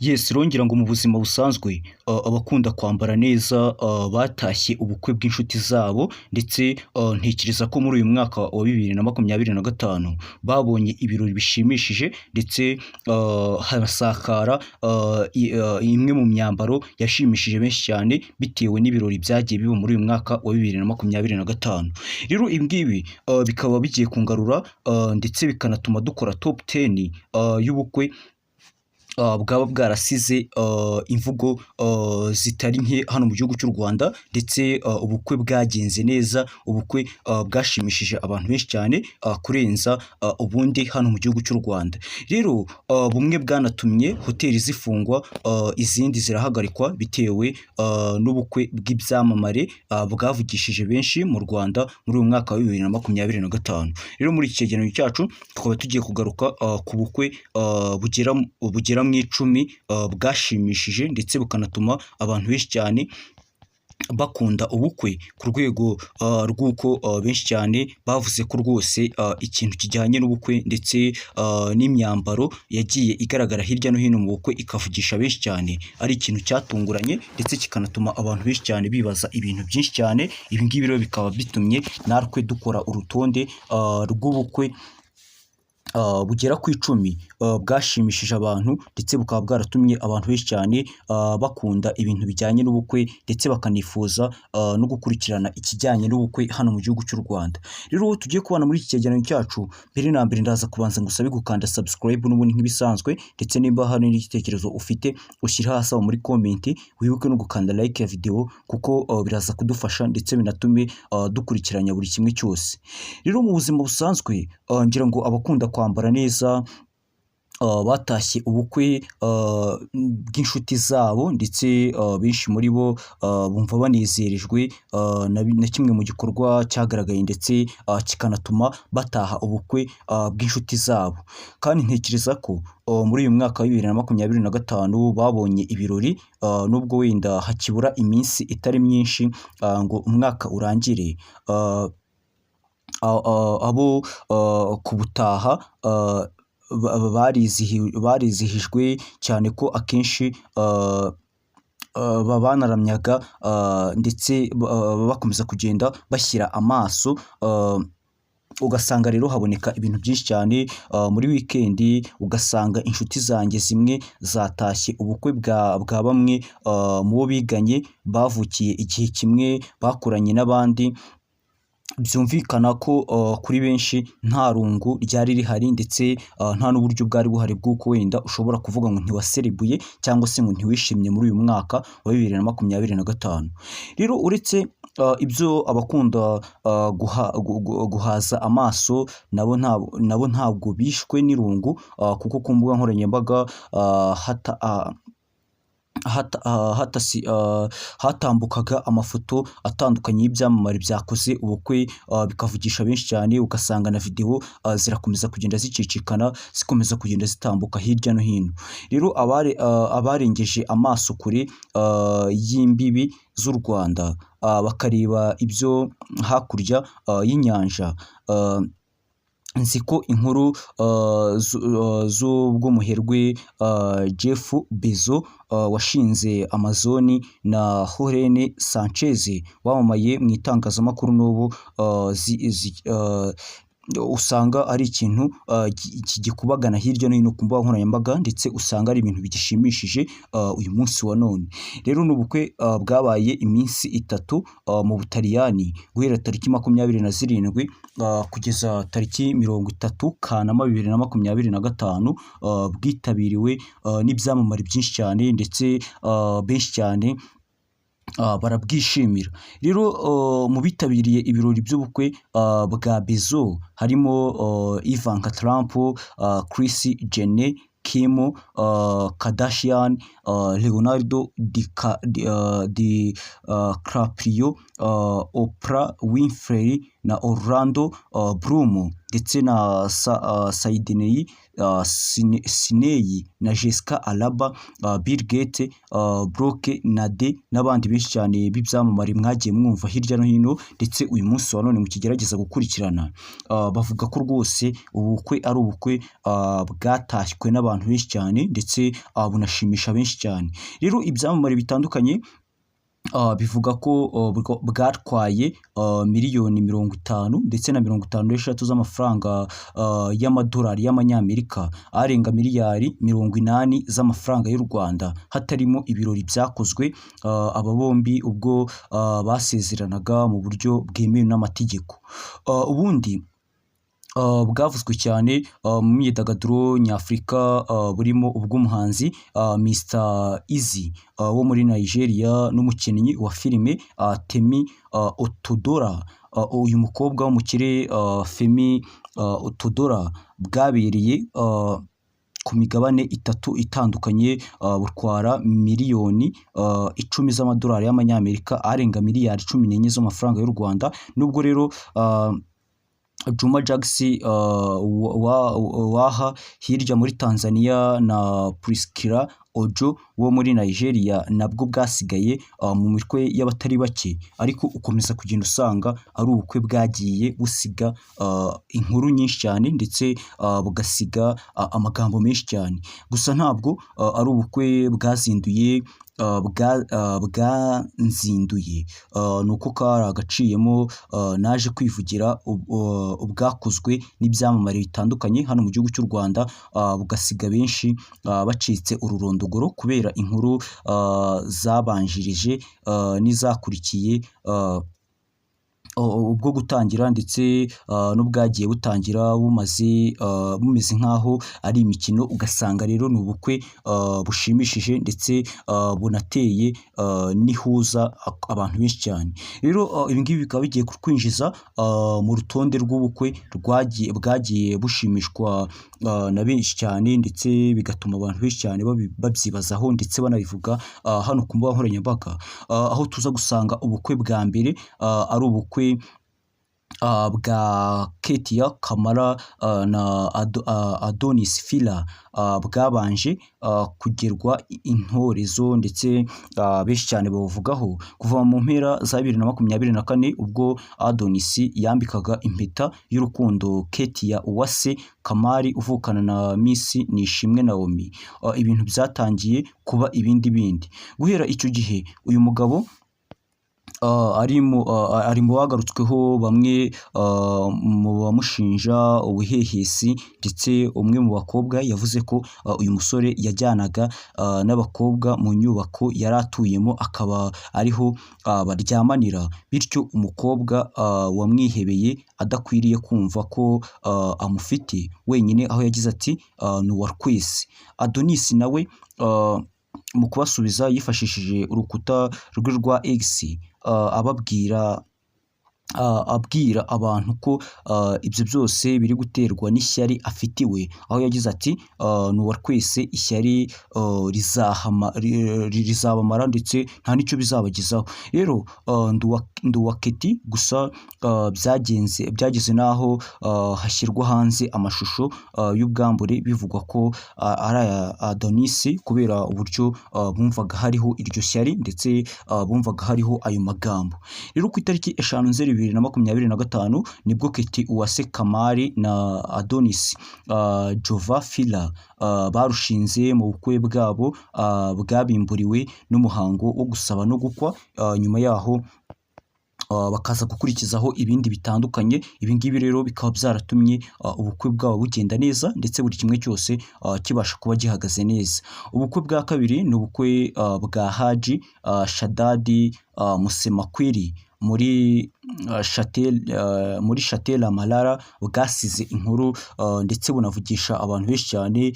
Yes, rongera ngo mu buzima busanzwe abakunda kwambara neza batashye ubukwe bw'inshuti zabo ndetse ntekereza ko muri uyu mwaka wa 2025 babonye ibirori bishimishije ndetse harasakara imwe mu myambaro yashimishije benshi cyane bitewe n'ibirori byagiye biba muri uyu mwaka wa 2025. Rero ibi ngibi bikaba bigiye kungarura ndetse bikanatuma dukora top 10 y'ubukwe bwaba bwarasize imvugo zitari nke hano mu gihugu cy'u Rwanda ndetse ubukwe bwagenze neza, ubukwe bwashimishije abantu benshi cyane kurenza ubundi hano mu gihugu cy'u Rwanda. Rero bumwe bwanatumye hoteli zifungwa, izindi zirahagarikwa bitewe n'ubukwe bw'ibyamamare bwavugishije benshi mu Rwanda muri uyu mwaka wa 2025. Rero muri iki cyegeranyo cyacu tukaba tugiye kugaruka ku bukwe bugera mu icumi bwashimishije ndetse bukanatuma abantu benshi cyane bakunda ubukwe ku rwego rw'uko benshi cyane bavuze ko rwose ikintu kijyanye n'ubukwe ndetse n'imyambaro yagiye igaragara hirya no hino mu bukwe ikavugisha benshi cyane ari ikintu cyatunguranye ndetse kikanatuma abantu benshi cyane bibaza ibintu byinshi cyane. Ibi ngibi rero bikaba bitumye natwe dukora urutonde rw'ubukwe bugera ku icumi bwashimishije abantu ndetse bukaba bwaratumye abantu benshi cyane bakunda ibintu bijyanye n'ubukwe ndetse bakanifuza no gukurikirana ikijyanye n'ubukwe hano mu gihugu cy'u Rwanda. Rero tugiye kubana muri iki cyegeranyo cyacu, mbere na mbere ndaza kubanza ngusabe gukanda subscribe n'ubundi nk'ibisanzwe, ndetse nimba hari n'igitekerezo ufite ushyira hasi muri comment, wibuke no gukanda like ya video kuko biraza kudufasha ndetse binatume dukurikiranya buri kimwe cyose. Rero mu buzima busanzwe ngira ngo abakunda kwambara neza batashye ubukwe bw'inshuti zabo ndetse benshi muri bo bumva banezerejwe na kimwe mu gikorwa cyagaragaye ndetse kikanatuma bataha ubukwe bw'inshuti zabo. Kandi ntekereza ko muri uyu mwaka wa 2025 babonye ibirori nubwo wenda hakibura iminsi itari myinshi ngo umwaka urangire, abo kubutaha barizihijwe cyane ko akenshi banaramyaga ndetse bakomeza kugenda bashyira amaso, ugasanga rero haboneka ibintu byinshi cyane muri weekend. Ugasanga inshuti zanjye zimwe zatashye ubukwe bwa bamwe mu bo biganye bavukiye igihe kimwe, bakuranye n'abandi. Byumvikana ko kuri benshi nta rungu ryari rihari ndetse nta n'uburyo bwari buhari bw'uko wenda ushobora kuvuga ngo ntiwaserebuye cyangwa se ngo ntiwishimye muri uyu mwaka wa 2025. Rero uretse ibyo abakunda guhaza amaso nabo ntabwo bishwe n'irungu kuko ku mbuga nkoranyambaga hatambukaga amafoto atandukanye y'ibyamamare byakoze ubukwe bikavugisha benshi cyane, ugasanga na video zirakomeza kugenda zicicikana zikomeza kugenda zitambuka hirya no hino. Rero abarengeje amaso kure y'imbibi z'u Rwanda bakareba ibyo hakurya y'inyanja, nzi ko inkuru z'ubw'umuherwe Jeff Bezos washinze Amazon na Jorge Sanchez wamamaye mu itangazamakuru n'ubu usanga ari ikintu kigikubagana hirya no hino ku mbuga nkoranyambaga ndetse usanga ari ibintu bigishimishije uyu munsi wa none. Rero n'ubukwe bwabaye iminsi 3 mu Butaliyani guhera tariki 27 kugeza tariki 30 Kanama 2025, bwitabiriwe n'ibyamamare byinshi cyane ndetse benshi cyane barabwishimira. Rero mu bitabiriye ibirori by'ubukwe bwa Bezos harimo Ivanka Trump, Kris Jenner, Kim Kardashian, Leonardo DiCaprio, Oprah Winfrey, na Orlando Bloom ndetse na Sydney Sinei na Jessica Alba, Bill Gates, Brock Nade n'abandi benshi cyane b'ibyamamare mwagiye mwumva hirya no hino, ndetse uyu munsi wa none mukigerageza gukurikirana. Bavuga ko rwose ubukwe ari ubukwe bwatashywe n'abantu benshi cyane, ndetse bunashimisha benshi cyane. Rero ibyamamare bitandukanye bivuga ko bwatwaye miliyoni 50 ndetse na 56 z'amafaranga y'amadolari y'amanyamerika, arenga miliyari 80 z'amafaranga y'u Rwanda, hatarimo ibirori byakozwe aba bombi ubwo basezeranaga mu buryo bwemewe n'amategeko. Ubundi bwavuzwe cyane mu myidagaduro nyafurika, burimo ubw'umuhanzi Mr Eazi wo muri Nigeria n'umukinnyi wa filime Temi Otodora. Uyu mukobwa w'umukire Femi Otodora bwabereye ku migabane 3 itandukanye, butwara miliyoni 10 z'amadolari y'amanyamerika, arenga miliyari 14 z'amafaranga y'u Rwanda. Nubwo rero Juma Jux waha hirya muri Tanzania na Priscilla Ojo wo muri Nigeria nabwo bwasigaye mu mitwe y'abatari bake, ariko ukomeza kugenda usanga ari ubukwe bwagiye busiga inkuru nyinshi cyane, ndetse bugasiga amagambo menshi cyane. Gusa ntabwo ari ubukwe bwazinduye bwanzinduye, nuko kari agaciyemo naje kwivugira ubwakozwe n'ibyamamare bitandukanye hano mu gihugu cy'u Rwanda, bugasiga benshi bacitse ururondogoro kubera inkuru zabanjirije n'izakurikiye ubwo gutangira, ndetse n'ubwagiye butangira bumeze nk'aho ari imikino. Ugasanga rero ni ubukwe bushimishije, ndetse bunateye n'ihuza abantu benshi cyane. Rero ibi ngibi bikaba bigiye kwinjiza mu rutonde rw'ubukwe bwagiye bushimishwa na benshi cyane, ndetse bigatuma abantu benshi cyane babyibazaho ndetse banabivuga hano ku mbuga nkoranyambaga, aho tuza gusanga ubukwe bwa mbere ari ubukwe bwa Ketia Kamara na Adonis Fila, bwabanje kugerwa intorezo, ndetse benshi cyane bavugaho kuva mu mpera za 2024 ubwo Adonis yambikaga impeta y'urukundo Ketia Uwase Kamari uvukana na Miss Nishimwe Naomi. Ibintu byatangiye kuba ibindi guhera icyo gihe. Uyu mugabo ari mu bagarutsweho, bamwe mu bamushinja ubuhehesi, ndetse umwe mu bakobwa yavuze ko uyu musore yajyanaga n'abakobwa mu nyubako yari atuyemo, akaba ariho baryamanira, bityo umukobwa wamwihebeye adakwiriye kumva ko amufite wenyine, aho yagize ati ni uwa twese. Adonis nawe mu kubasubiza yifashishije urukuta rwe rwa X abwira abantu ko ibyo byose biri guterwa n'ishyari afitiwe, aho yagize ati ni uwa twese, ishyari rizabamara ndetse nta n'icyo bizabagezaho. Rero ndi uwa Keti, gusa byageze n'aho hashyirwa hanze amashusho y'ubwambure bivugwa ko ari aya Adonis, kubera uburyo bumvaga hariho iryo shyari, ndetse bumvaga hariho ayo magambo. Rero ku itariki 5 2025 nibwo Keti Uwase Kamari na Adonis Jova Fila barushinze mu bukwe bwabo bwabimburiwe n'umuhango wo gusaba no gukwa. Nyuma yaho bakaza gukurikizaho ibindi bitandukanye. Ibi ngibi rero bikaba byaratumye ubukwe bwabo bugenda neza, ndetse buri kimwe cyose kibasha kuba gihagaze neza. Ubukwe bwa kabiri ni ubukwe bwa Haji Shadadi Musemakweli muri Chatel Malala, bwasize inkuru ndetse bunavugisha abantu benshi cyane.